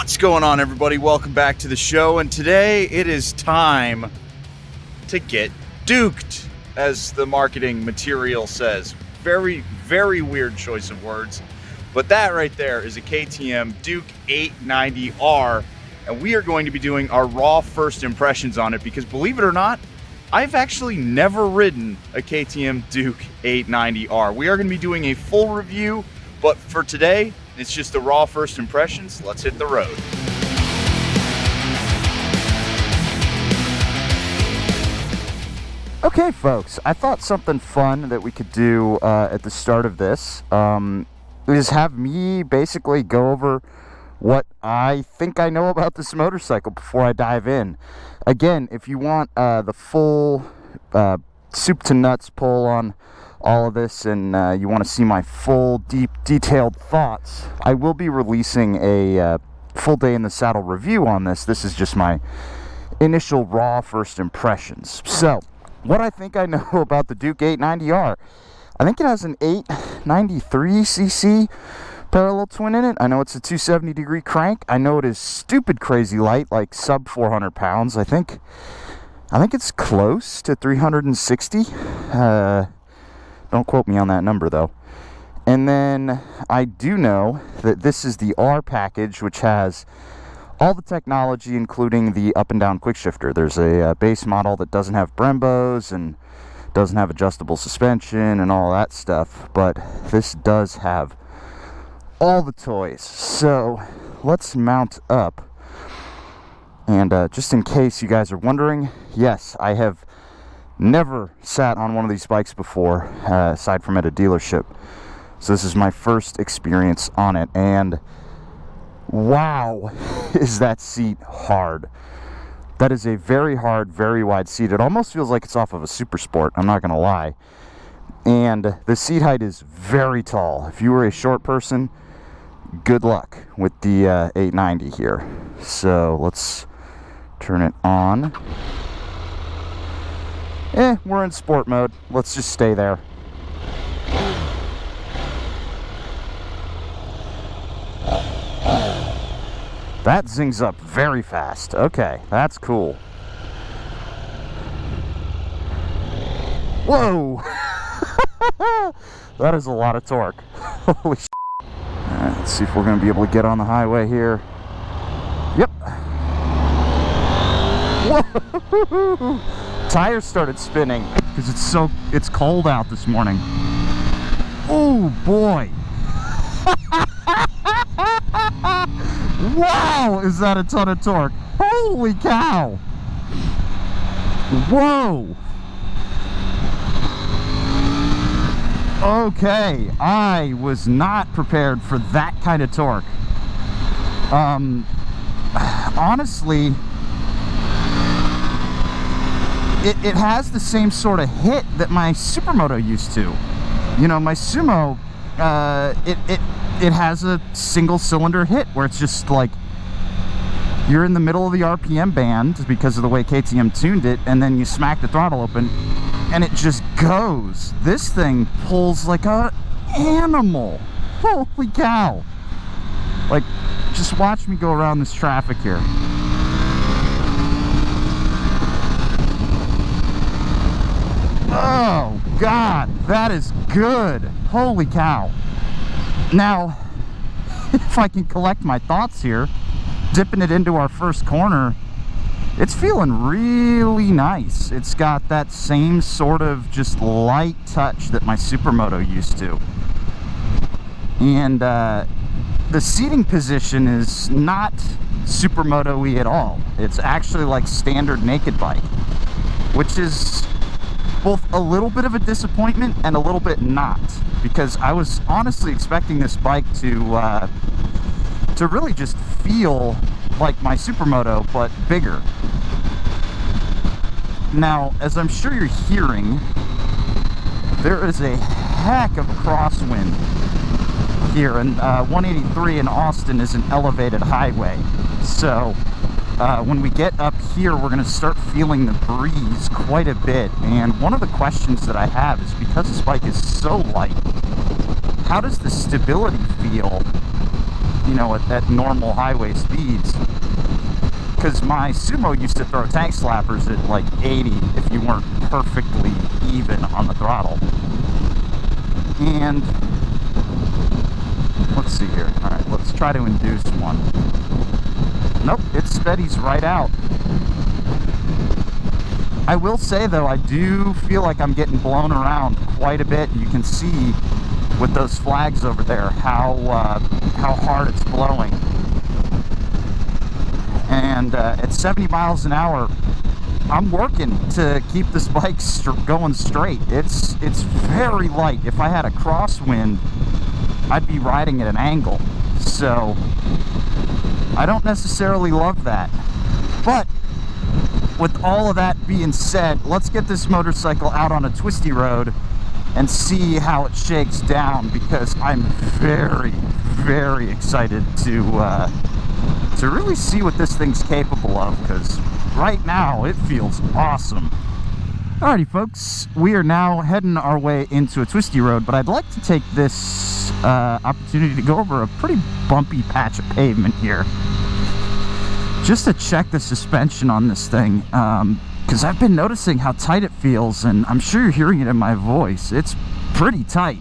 What's going on, everybody? Welcome back to the show, and today it is time to get duked, as the marketing material says. Very, very weird choice of words, but that right there is a KTM Duke 890R, and we are going to be doing our raw first impressions on it because, believe it or not, I've actually never ridden a KTM Duke 890R. We are going to be doing a full review, but for today, it's just the raw first impressions. Let's hit the road. Okay, folks, I thought something fun that we could do at the start of this is have me basically go over what I think I know about this motorcycle before I dive in. Again, if you want the full soup to nuts pull on all of this, and you want to see my full, deep, detailed thoughts, I will be releasing a full day in the saddle review on this. This is just my initial raw first impressions. So, what I think I know about the Duke 890R. I think it has an 893cc parallel twin in it. I know it's a 270-degree crank. I know it is stupid crazy light, like sub 400 pounds. I think it's close to 360. Don't quote me on that number, though. And then I do know that this is the R package, which has all the technology, including the up and down quick shifter. There's a base model that doesn't have Brembos and doesn't have adjustable suspension and all that stuff, but this does have all the toys. So let's mount up. And just in case you guys are wondering, yes, I have never sat on one of these bikes before, aside from at a dealership. So this is my first experience on it, and wow, is that seat hard. That is a very hard, very wide seat. It almost feels like it's off of a Super Sport, I'm not gonna lie. And the seat height is very tall. If you were a short person, good luck with the 890 here. So let's turn it on. We're in sport mode. Let's just stay there. That zings up very fast. Okay, that's cool. Whoa! That is a lot of torque. Holy shit. Alright, let's see if we're going to be able to get on the highway here. Yep. Whoa! Tires started spinning because it's cold out this morning. Oh boy. Wow, is that a ton of torque? Holy cow. Whoa. Okay, I was not prepared for that kind of torque. Honestly, it has the same sort of hit that my Supermoto used to. You know, my Sumo, it has a single cylinder hit where it's just like you're in the middle of the RPM band because of the way KTM tuned it, and then you smack the throttle open and it just goes. This thing pulls like an animal. Holy cow. Like, just watch me go around this traffic here. Oh God, that is good. Holy cow. Now, if I can collect my thoughts here, dipping it into our first corner, it's feeling really nice. It's got that same sort of just light touch that my Supermoto used to. And the seating position is not Supermoto-y at all. It's actually like standard naked bike, which is both a little bit of a disappointment and a little bit not, because I was honestly expecting this bike to really just feel like my Supermoto, but bigger. Now, as I'm sure you're hearing, there is a heck of a crosswind here, and 183 in Austin is an elevated highway. So when we get up here, we're going to start feeling the breeze quite a bit. And one of the questions that I have is, because this bike is so light, how does the stability feel you know, at normal highway speeds. Because my Sumo used to throw tank slappers at like 80 if you weren't perfectly even on the throttle. And let's see here. All right, let's try to induce one. Nope, it steadies right out. I will say though, I do feel like I'm getting blown around quite a bit. You can see with those flags over there how hard it's blowing. And at 70 miles an hour, I'm working to keep this bike going straight. It's very light. If I had a crosswind, I'd be riding at an angle. So I don't necessarily love that. But with all of that being said, let's get this motorcycle out on a twisty road and see how it shakes down, because I'm very, very excited to really see what this thing's capable of, because right now it feels awesome. Alrighty folks, we are now heading our way into a twisty road, but I'd like to take this opportunity to go over a pretty bumpy patch of pavement here, just to check the suspension on this thing, because I've been noticing how tight it feels, and I'm sure you're hearing it in my voice. It's pretty tight.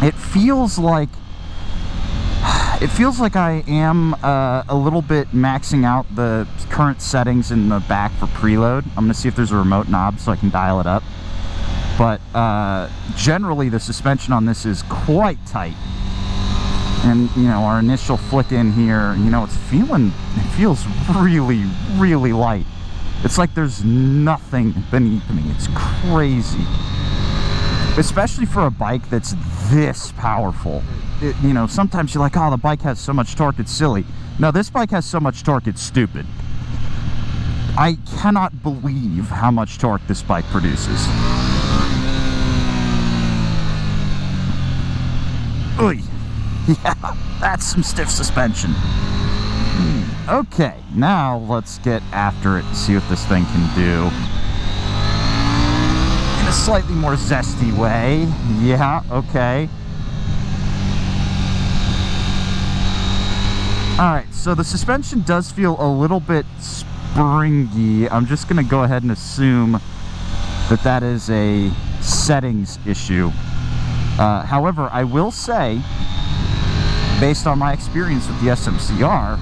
It feels like I am a little bit maxing out the current settings in the back for preload. I'm gonna see if there's a remote knob so I can dial it up. But generally the suspension on this is quite tight. And you know, our initial flick in here, you know, it feels really, really light. It's like there's nothing beneath me. It's crazy. Especially for a bike that's this powerful. You know, sometimes you're like, oh, the bike has so much torque, it's silly. No, this bike has so much torque, it's stupid. I cannot believe how much torque this bike produces. Oy. Yeah, that's some stiff suspension. Okay, now let's get after it and see what this thing can do. In a slightly more zesty way. Yeah, okay. Alright, so the suspension does feel a little bit springy. I'm just going to go ahead and assume that that is a settings issue. However, I will say, based on my experience with the smc-r,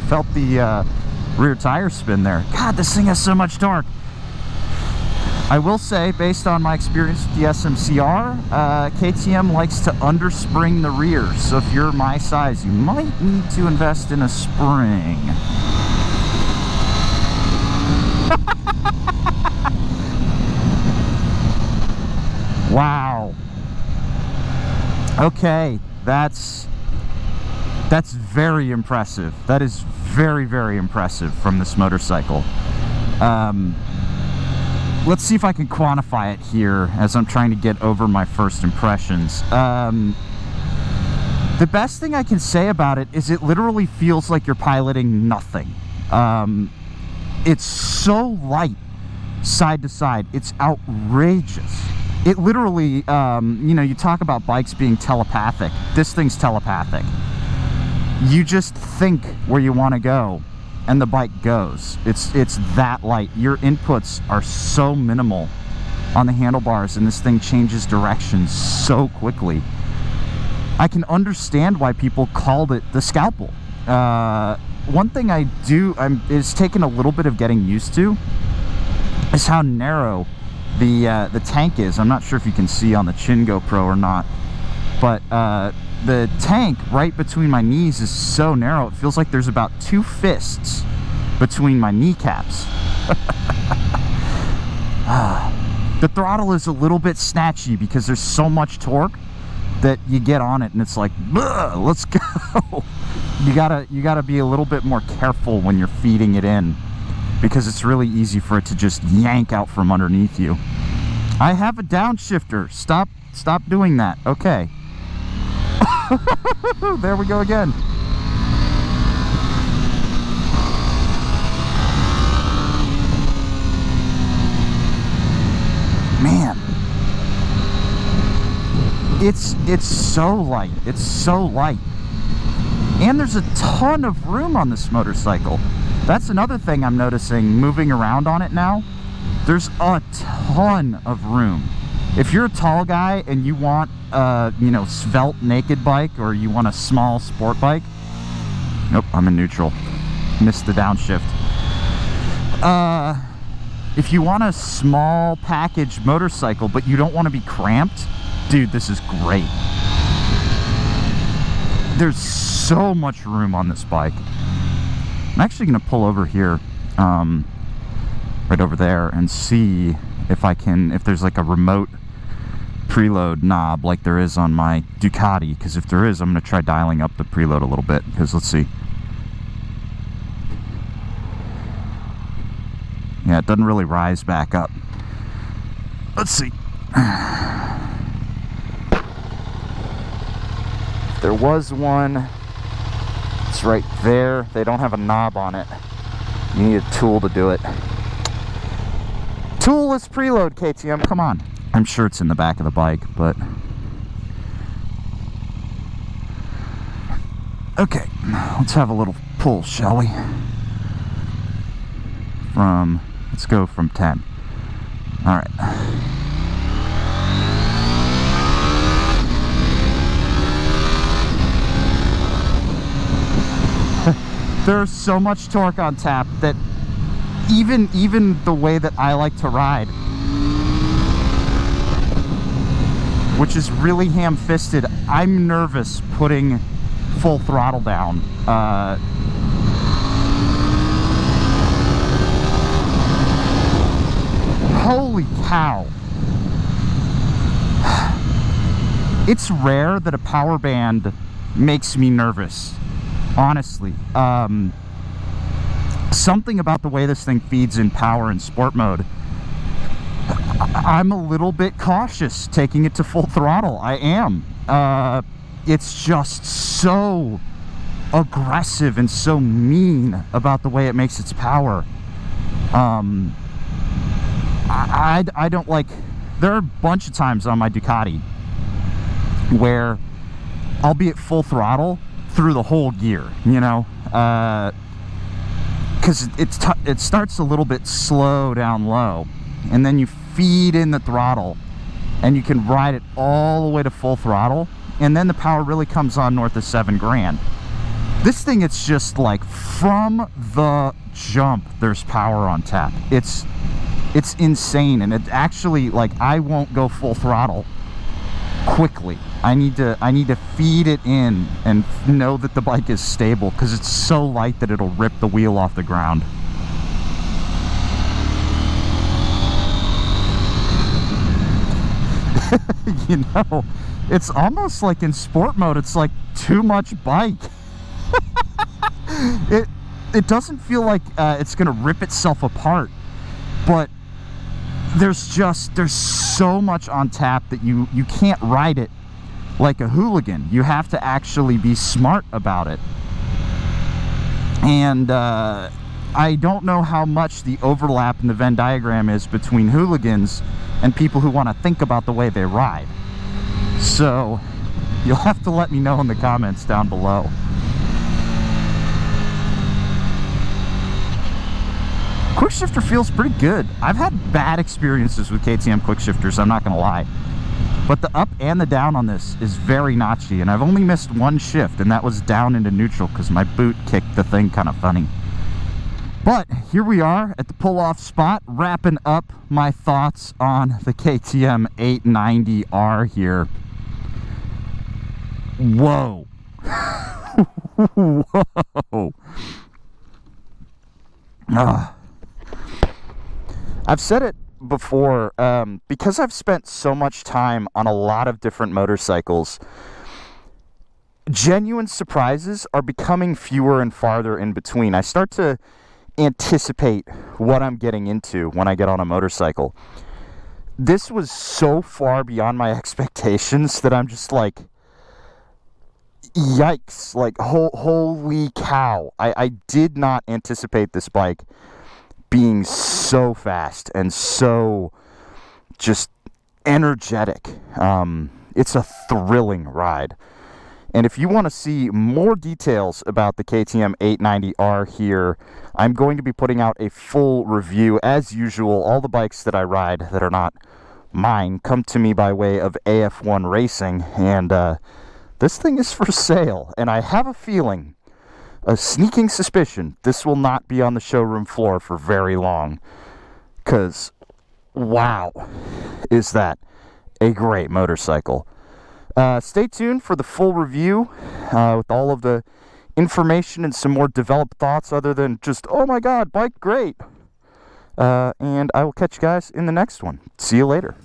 felt the rear tire spin there. God, this thing has so much torque. I will say, based on my experience with the smc-r, KTM likes to underspring the rear. So if you're my size, you might need to invest in a spring. Wow. Okay, that's very impressive. That is very, very impressive from this motorcycle. Let's see if I can quantify it here as I'm trying to get over my first impressions. The best thing I can say about it is it literally feels like you're piloting nothing. It's so light side to side. It's outrageous. It literally, you know, you talk about bikes being telepathic. This thing's telepathic. You just think where you want to go, and the bike goes. It's that light. Your inputs are so minimal on the handlebars, and this thing changes direction so quickly. I can understand why people called it the scalpel. One thing is taking a little bit of getting used to is how narrow the tank is. I'm not sure if you can see on the Chin GoPro or not, but the tank right between my knees is so narrow, it feels like there's about 2 fists between my kneecaps. The throttle is a little bit snatchy because there's so much torque that you get on it and it's like, let's go. You gotta be a little bit more careful when you're feeding it in, because it's really easy for it to just yank out from underneath you. I have a downshifter. Stop doing that. Okay. There we go again. Man. It's so light. It's so light. And there's a ton of room on this motorcycle. That's another thing I'm noticing moving around on it now. There's a ton of room. If you're a tall guy and you want a, you know, svelte naked bike, or you want a small sport bike. Nope, I'm in neutral. Missed the downshift. If you want a small package motorcycle, but you don't want to be cramped, dude, this is great. There's so much room on this bike. I'm actually going to pull over here, right over there, and see if there's like a remote preload knob like there is on my Ducati, because if there is, I'm going to try dialing up the preload a little bit, because let's see. Yeah, it doesn't really rise back up. Let's see. If there was one, it's right there. They don't have a knob on it. You need a tool to do it. Toolless preload, KTM, come on. I'm sure it's in the back of the bike, but... Okay, let's have a little pull, shall we? Let's go from 10. All right. There's so much torque on tap that even the way that I like to ride, which is really ham-fisted, I'm nervous putting full throttle down. Holy cow. It's rare that a power band makes me nervous, honestly. Something about the way this thing feeds in power in sport mode, I'm a little bit cautious taking it to full throttle. I am. It's just so aggressive and so mean about the way it makes its power. I don't like... There are a bunch of times on my Ducati where I'll be at full throttle through the whole gear, you know, because it starts a little bit slow down low, and then you feed in the throttle and you can ride it all the way to full throttle, and then the power really comes on north of 7 grand. This thing, it's just like from the jump there's power on tap. It's insane, and it actually, like, I won't go full throttle quickly. I need to feed it in and know that the bike is stable, because it's so light that it'll rip the wheel off the ground. You know, it's almost like in sport mode, it's like too much bike. It doesn't feel like it's gonna rip itself apart, but there's so much on tap that you can't ride it like a hooligan. You have to actually be smart about it. And I don't know how much the overlap in the Venn diagram is between hooligans and people who want to think about the way they ride. So you'll have to let me know in the comments down below. Quick shifter feels pretty good. I've had bad experiences with KTM quick shifters, I'm not gonna lie. But the up and the down on this is very notchy, and I've only missed one shift, and that was down into neutral because my boot kicked the thing kind of funny. But here we are at the pull-off spot, wrapping up my thoughts on the KTM 890R here. Whoa. Whoa. I've said it before, because I've spent so much time on a lot of different motorcycles, genuine surprises are becoming fewer and farther in between. I start to anticipate what I'm getting into when I get on a motorcycle. This was so far beyond my expectations that I'm just like, yikes, like holy cow. I did not anticipate this bike being so fast and so just energetic. It's a thrilling ride. And if you want to see more details about the KTM 890R here, I'm going to be putting out a full review. As usual, all the bikes that I ride that are not mine come to me by way of AF1 Racing, and this thing is for sale. And I have a feeling, a sneaking suspicion, this will not be on the showroom floor for very long. Because, wow, is that a great motorcycle. Stay tuned for the full review with all of the information and some more developed thoughts other than just, oh my god, bike great. And I will catch you guys in the next one. See you later.